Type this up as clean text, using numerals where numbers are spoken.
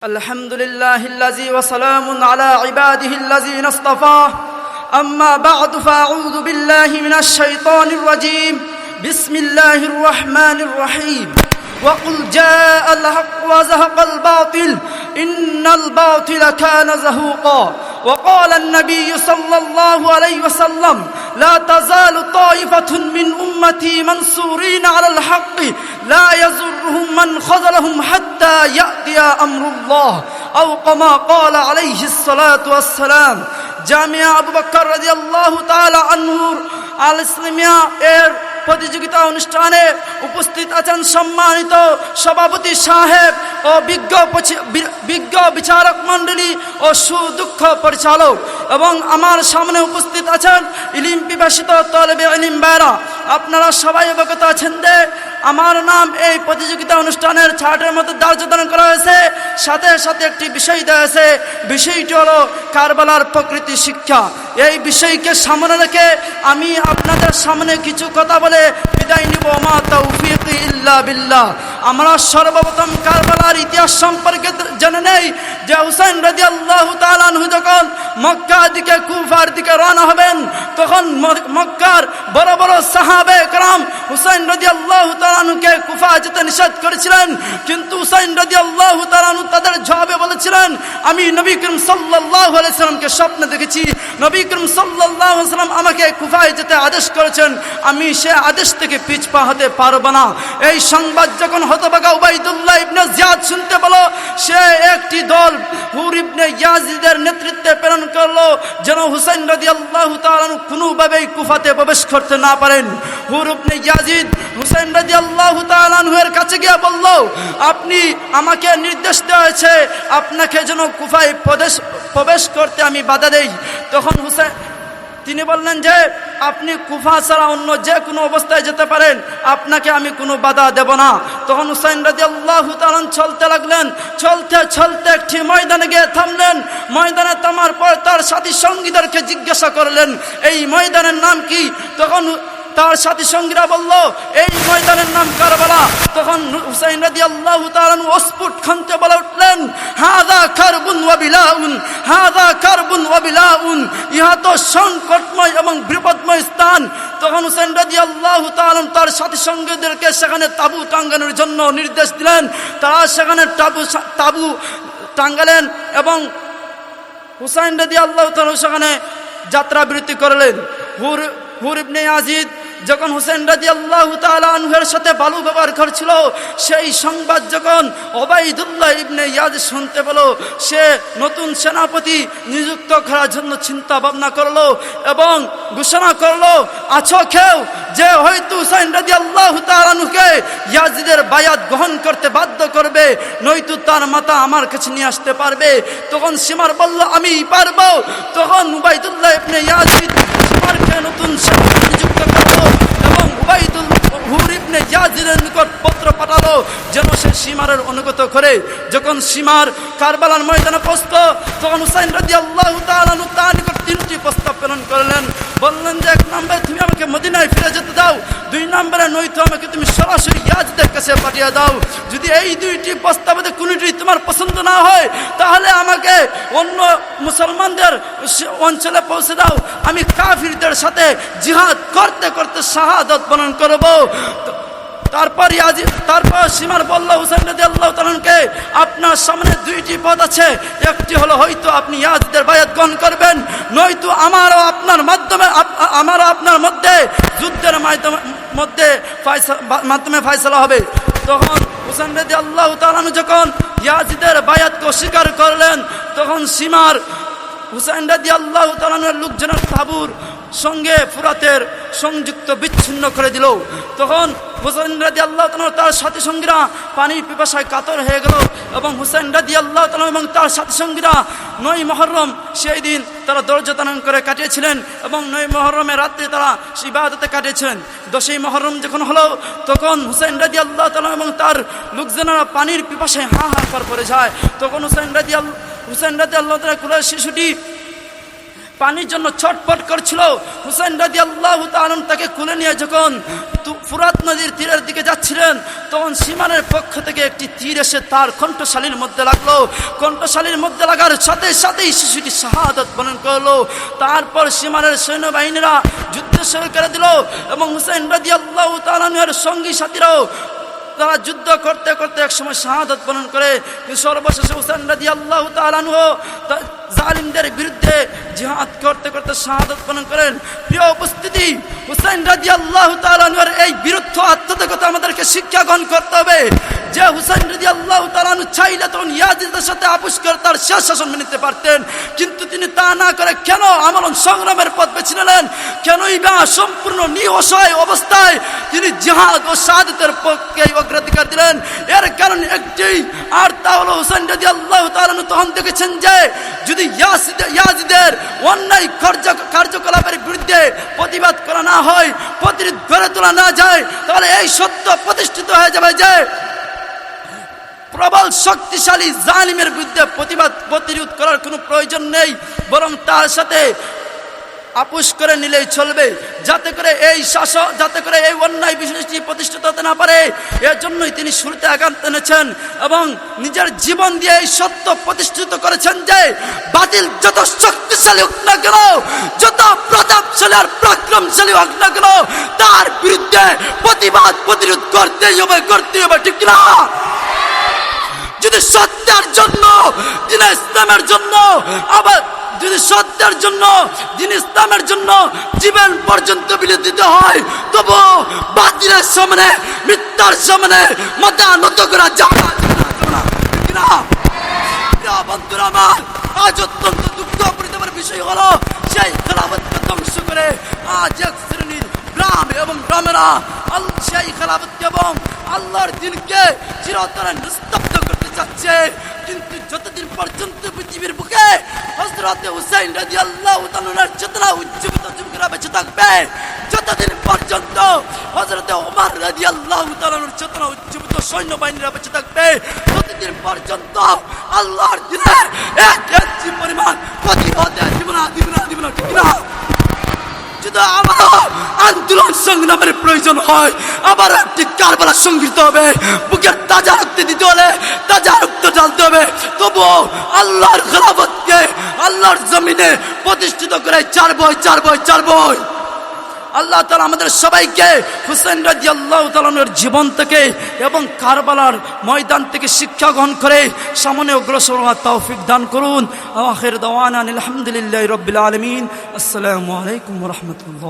الحمد لله الذي وسلام على عباده الذين اصطفاه أما بعد فأعوذ بالله من الشيطان الرجيم بسم الله الرحمن الرحيم وقل جاء الحق وزهق الباطل إن الباطل كان زهوقا وقال النبي صلى الله عليه وسلم لا تزال طائفة من أمتي منصورين على الحق لا يزرهم من خذلهم حتى يأتي أمر الله أو كما قال عليه الصلاة والسلام জামিয়া আবু বকর রাদিয়াল্লাহু তাআলা আনহুর আল ইসলামিয়া এর প্রতিযোগিতা অনুষ্ঠানে উপস্থিত আছেন সম্মানিত সভাপতি সাহেব ও বিজ্ঞ বিচারক মণ্ডলী ও সুদক্ষ পরিচালক এবং আমার সামনে উপস্থিত আছেন ইলম পিপাসিত তলবে ইলম ভাইরা। আপনারা সবাই অবগত আছেন যে আমার নাম এই প্রতিযোগিতা অনুষ্ঠানের চার্টের মধ্যে দার্য করা হয়েছে, সাথে সাথে একটি বিষয় দেওয়া হয়েছে। বিষয়টি হলো কারবালার প্রকৃতি শিক্ষা। এই বিষয়কে সামনে রেখে আমি আপনাদের সামনে কিছু কথা বলে বিদায় নিব। মা তৌফিক ইল্লা বিল্লাহ। আমরা সর্বপ্রথম কারবালার ইতিহাস সম্পর্কে জেনে নেই যে হুসাইন রাদিয়াল্লাহু তাআলা আনহু যখন মক্কা দিকে কুফার দিকে রওনা হবেন তখন মক্কার বড় বড় সাহাবে کرام হুসাইন রাদিয়াল্লাহু তাআলা আনহুকে কুফা যেতে নিষেধ করেছিলেন, কিন্তু হুসাইন রাদিয়াল্লাহু তাআলা আনহু তাদের জবাবে বলেছিলেন আমি নবী করিম সাল্লাল্লাহু আলাইহি সাল্লামকে স্বপ্নে দেখেছি, নবী করিম সাল্লাল্লাহু আলাইহি সাল্লাম আমাকে কুফায় যেতে আদেশ করেছেন, আমি সে আদেশ থেকে পিছপা হতে পারব না। এই সংবাদ যখন হতভাগা উবাইদুল্লাহ ইবনে জিয়াদ শুনতে পেল, সে একটি দল হুর ইবনে ইয়াজিদের নেতৃত্বে প্রেরণ করলো যেন হুসাইন রাদিয়াল্লাহু তাআলা আনহু কোনোভাবেই কুফাতে প্রবেশ করতে না পারেন। হুর ইবনে ইয়াজিদ হুসাইন রাদিয়াল্লাহু তাআলা আনহুর কাছে গিয়ে বলল আপনি আমাকে নির্দেশ দেওয়া হয়েছে আপনাকে যেন কুফায় প্রবেশ করতে আমি বাধা দেই। তখন হুসাইন তিনি বললেন যে আপনি কুফা ছাড়া অন্য যে কোনো অবস্থায় যেতে পারেন, আপনাকে আমি কোনো বাধা দেব না। তখন হুসাইন রাদিয়াল্লাহু তাআলা চলতে লাগলেন, চলতে চলতে একটি ময়দানে গিয়ে থামলেন। ময়দানে থামার পর তার সাথী সঙ্গীদেরকে জিজ্ঞাসা করলেন এই ময়দানের নাম কি? তখন তার সাথী সঙ্গীরা বলল এই ময়দানের নাম কারবালা। তখন হুসাইন রাদিয়াল্লাহু তাআলা অস্ফুট কণ্ঠে বলে উঠলেন হাযা কারবুন ওয়া বিলাউন, হাযা কারবুন ওয়া বিলাউন, ইহা তো সংকটময় এবং বিপদময় স্থান। তখন হুসাইন রাদিয়াল্লাহু তাআলা তার সাথী সঙ্গীদেরকে সেখানে তাবু টাঙ্গানোর জন্য নির্দেশ দিলেন। তারা সেখানে তাবু টাঙ্গালেন এবং হুসাইন রাদিয়াল্লাহু তাআলা সেখানে যাত্রা বিরতি করলেন। হুর ইবনে ইয়াজিদ যখন হুসাইন রাদিয়াল্লাহু তাআলা আনহুর সাথে ভালো ব্যবহার করছিল, সেই সংবাদ যখন উবাইদুল্লাহ ইবনে ইয়াজিদ শুনতে পেল, সে নতুন সেনাপতি নিযুক্ত করার জন্য চিন্তা ভাবনা করলো এবং ঘোষণা করলো আছো কেউ যে হয়তো হুসাইন রাদিয়াল্লাহু তাআলা আনহুকে ইয়াজিদের বায়াত গ্রহণ করতে বাধ্য করবে, নয়তো তার মাথা আমার কাছে নিয়ে আসতে পারবে। তখন সিমার বলল আমি পারবো। তখন উবাইদুল্লাহ ইবনে ইয়াজিদ সিমারকে নতুন সেনাপতি নিযুক্ত করলো এবং হুর ইবনে ইয়াজিদের নিকট পত্র পাঠালো যেন সে সীমারের অনুগত করে। যখন সীমার কারবালার ময়দানে পৌঁছল তখন হুসাইন রাদিয়াল্লাহু তাআলা আনহু তার নিকট তিনটি প্রস্তাব প্রেরণ করলেন। বললেন যে এক নম্বরে তুমি আমাকে মদিনায় ফিরে যেতে দাও, দুই নম্বরে নয়তো আমাকে তুমি সরাসরি ইয়াজিদের কাছে পাঠিয়ে দাও। যদি এই দুইটি প্রস্তাবে কোনোটি তোমার পছন্দ না হয় তাহলে আমাকে অন্য মুসলমানদের অঞ্চলে পৌঁছে দাও, আমি কাফিরদের সাথে জিহাদ করতে করতে শাহাদাত বরণ করব। তারপর সীমার বলল হুসাইন রাদিয়াল্লাহু তাআলা আনহুকে আপনার সামনে দুইটি পথ আছে, একটি হলো হয়তো আপনি ইয়াজিদের বায়াত গ্রহণ করবেন, নয়তো আমারও আপনার মধ্যে যুদ্ধের মাধ্যমে ফয়সালা হবে। তখন হুসাইন রাদিয়াল্লাহু তাআলা আনহু যখন ইয়াজিদের বায়াতকে অস্বীকার করলেন তখন সীমার হুসাইন রাদিয়াল্লাহু তাআলা আনহুর লোকজনের তাঁবুর সঙ্গে ফুরাতের সংযুক্ত বিচ্ছিন্ন করে দিল। তখন হুসাইন রাদিয়াল্লাহু তাআলা তার সাথী সঙ্গীরা পানির পিপাসায় কাতর হয়ে গেল এবং হুসাইন রাদিয়াল্লাহু তাআলা এবং তার সাথী সঙ্গীরা 9 মুহররম সেই দিন তারা ধৈর্য ধারণ করে কাটিয়েছিলেন এবং 9 মুহররমের রাত্রে তারা ইবাদতে কাটিয়েছিলেন। 10ই মুহররম যখন হলো তখন হুসাইন রাদিয়াল্লাহু তাআলা এবং তার লোকজনেরা পানির পিপাসায় হাহাকার করে যায়। তখন হুসাইন রাদিয়াল্লাহু তাআলা কুলের শিশুটি পানির জন্য ছটফট করছিল। হুসাইন রাদিয়াল্লাহু তাআলা তাকে কুলে নিয়ে যখন ফুরাত নদীর তীরের দিকে যাচ্ছিলেন, তখন সীমানের পক্ষ থেকে একটি তীর এসে তার কণ্ঠশালীর মধ্যে লাগলো। কণ্ঠশালীর মধ্যে লাগার সাথে সাথেই শিশুটি শাহাদাত বরণ করলো। তারপর সীমানের সৈন্যবাহিনীরা যুদ্ধ শুরু করে দিল এবং হুসাইন রাদিয়াল্লাহু তাআলা এর সঙ্গী সাথীরাও তারা যুদ্ধ করতে করতে এক সময় শাহাদাত বরণ করে। সর্বশেষে হুসাইন রাদিয়াল্লাহু তাআলা জালিমদের বিরুদ্ধে জিহাদ করতে করতে শাহাদাত বরণ করেন। প্রিয় উপস্থিতি, হুসাইন রাদিয়াল্লাহু তাআলা এই বীরত্ব আত্মত্যাগতা আমাদেরকে শিক্ষা গ্রহণ করতে হবে। যে হুসাইন রাদিয়াল্লাহু তাআলা চাইলে তখন ইয়াজিদের সাথে আপোষ করে তার শেষ শাসন মেনে নিতে পারতেন, কিন্তু তিনি তা না করে কেন আমরণ সংগ্রামের পথ বেছে নিলেন? কেনই বা সম্পূর্ণ নিঃসহায় অবস্থায় তিনি জিহাদ ও শাহাদাতের পক্ষে অগ্রাধিকার দিলেন? এর কারণ একটি, আর তা হলো হুসাইন রাদিয়াল্লাহু তাআলা তখন দেখেছেন যে যদি ইয়াজিদের অন্যায় কার্যকলাপের বিরুদ্ধে প্রতিবাদ করা না হয়, প্রতিরোধ গড়ে তোলা না যায়, তাহলে এই সত্য প্রতিষ্ঠিত হয়ে যাবে যে প্রবল শক্তিশালী জালিমের বিরুদ্ধে প্রতিরোধ করার কোনো প্রয়োজন নেই, বরং তার সাথে আপোষ করে নিলেই চলবে, যাতে করে এই অন্যায় বিষয়টি প্রতিষ্ঠিত হতে না পারে। এর জন্যই তিনি শুরুতে আঘাত এনেছেন এবং নিজের জীবন দিয়ে এই সত্য প্রতিষ্ঠিত করেছেন যে বাতিল যত শক্তিশালী হোক না কেন, যত প্রতাপশালী আর পরাক্রমশালী হোক না কেন, তার বিরুদ্ধে প্রতিরোধ করতেই হবে, ঠিক না? যদি সত্যের জন্য, দিন ইসলামের জন্য, আবার যদি সত্যের জন্য, দিন ইসলামের জন্য জীবন পর্যন্ত বিলিয়ে দিতে হয়, তবু বাতিলের সামনে, মিথ্যার সামনে মাথা নত করা যাবে না। বন্ধুরা আমার, আজ অত্যন্ত দুঃখপরিতাপের বিষয় হলো সেই খেলাফতকে ধ্বংস করে আজ এক শ্রেণীর গ্রাম এবং গ্রামেরা সেই খেলাফতকে এবং আল্লাহর দিনকে চিরতরে নিস্তব্ধ করতে চাচ্ছে। কিন্তু যতদিন পর্যন্ত পৃথিবীর বুকে হযরত হুসাইন রাদিয়াল্লাহু তাআলার চেতনা উজ্জীবিত যুবকরা বেঁচে থাকবে, যতদিন পর্যন্ত হযরত ওমর রাদিয়াল্লাহু তাআলার চেতনা উজ্জীবিত সৈন্যবাহিনীরা বেঁচে থাকবে, ততদিন পর্যন্ত আল্লাহর দিনের এক ইঞ্চি পরিমাণ প্রতিবাদ দিব না, ঠিক না? যদি আবার আন্দোলন সংগ্রামের প্রয়োজন হয়, আবার একটি কারবালা সংগৃহীত হবে, বুকের তাজা রক্ত দিতে হলে তাজা রক্ত ঢালতে হবে, তবুও আল্লাহর খেলাফতকে আল্লাহর জমিনে প্রতিষ্ঠিত করে চারবই। আল্লাহ তাআলা আমাদের সবাইকে হুসাইন রাদিয়াল্লাহু তাআলার জীবন থেকে এবং কারবালার ময়দান থেকে শিক্ষা গ্রহণ করে সামনে অগ্রসর হওয়ার তৌফিক দান করুন। আখির দাওয়ানা আলহামদুলিল্লাহি রাব্বিল আলামিন। আসসালামু আলাইকুম ওয়া রাহমাতুল্লাহ।